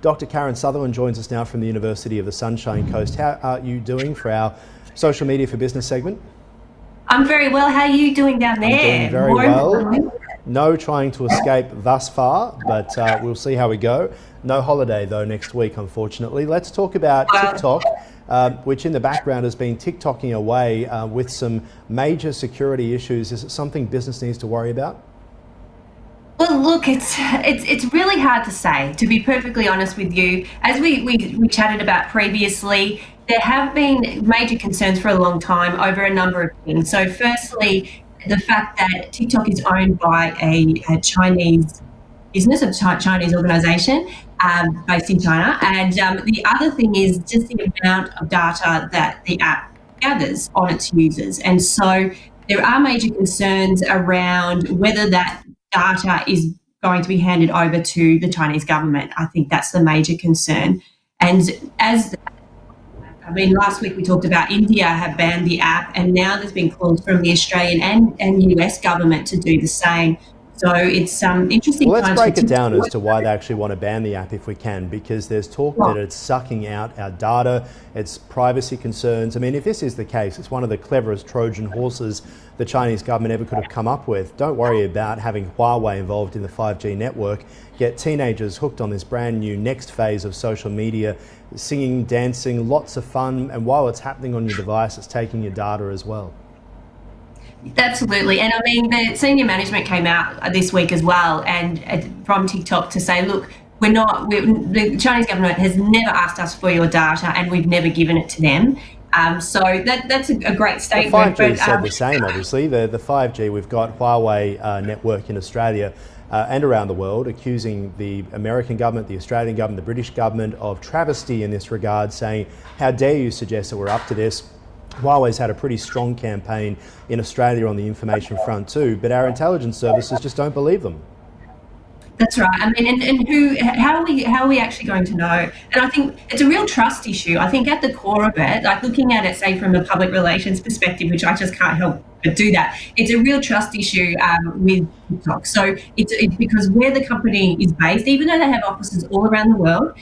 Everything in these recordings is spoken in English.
Dr. Karen Sutherland joins us now from the University of the Sunshine Coast. How are you doing for our Social Media for Business segment? I'm very well. How are you doing down there? I'm doing very well. No trying to escape thus far, but we'll see how we go. No holiday though next week, unfortunately. Let's talk about TikTok, which in the background has been TikToking away with some major security issues. Is it something business needs to worry about? Well, look, it's really hard to say, to be perfectly honest with you. As we chatted about previously, there have been major concerns for a long time over a number of things. So firstly, the fact that TikTok is owned by a Chinese business, a Chinese organisation based in China. And the other thing is just the amount of data that the app gathers on its users. And so there are major concerns around whether that data is going to be handed over to the Chinese government. I think that's the major concern. And last week we talked about India have banned the app, and now there's been calls from the Australian and US government to do the same. So it's interesting. Well, let's break it down as to why they actually want to ban the app if we can, because there's talk that it's sucking out our data, it's privacy concerns. I mean, if this is the case, it's one of the cleverest Trojan horses the Chinese government ever could have come up with. Don't worry about having Huawei involved in the 5G network. Get teenagers hooked on this brand new next phase of social media, singing, dancing, lots of fun. And while it's happening on your device, it's taking your data as well. Absolutely. And I mean, the senior management came out this week as well, and from TikTok to say, look, the Chinese government has never asked us for your data, and we've never given it to them. So that's a great statement. Well, 5G said the same, obviously. The 5G, we've got Huawei network in Australia and around the world accusing the American government, the Australian government, the British government of travesty in this regard, saying, how dare you suggest that we're up to this? Huawei's had a pretty strong campaign in Australia on the information front too, but our intelligence services just don't believe them. That's right. I mean, how are we actually going to know? And I think it's a real trust issue. I think at the core of it, like looking at it, say from a public relations perspective, which I just can't help but do that, it's a real trust issue with TikTok. So it's because where the company is based, even though they have offices all around the world,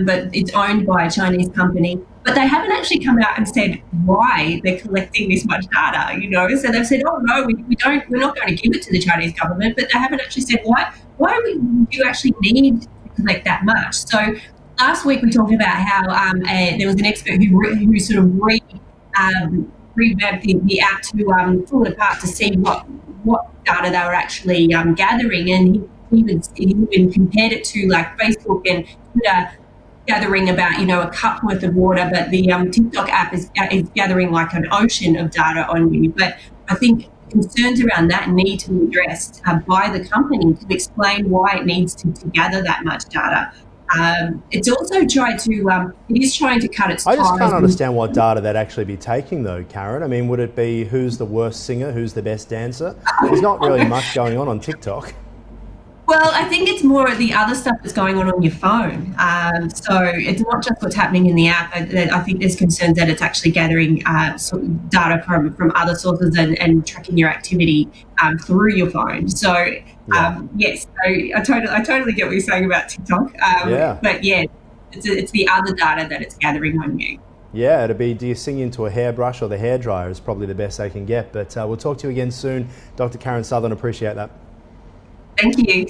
but it's owned by a Chinese company, but they haven't actually come out and said why they're collecting this much data, So they've said, oh no, we're not going to give it to the Chinese government, but they haven't actually said why do you actually need to collect that much? So last week we talked about how there was an expert who sort of revamped the app to pull it apart to see what data they were actually gathering, and he even compared it to like Facebook and Twitter gathering about a cup worth of water, but the TikTok app is gathering like an ocean of data on you. But I think concerns around that need to be addressed by the company to explain why it needs to gather that much data. It's also trying to cut its ties. I just can't understand what data they'd actually be taking though, Karen. I mean, would it be who's the worst singer, who's the best dancer? There's not really much going on TikTok. Well, I think it's more of the other stuff that's going on your phone. So it's not just what's happening in the app. I think there's concerns that it's actually gathering data from other sources and tracking your activity through your phone. So yes, so I totally get what you're saying about TikTok. But yeah, it's the other data that it's gathering on you. Yeah, it'd be, do you sing into a hairbrush or the hairdryer is probably the best they can get. But we'll talk to you again soon. Dr. Karen Sutherland, appreciate that. Thank you.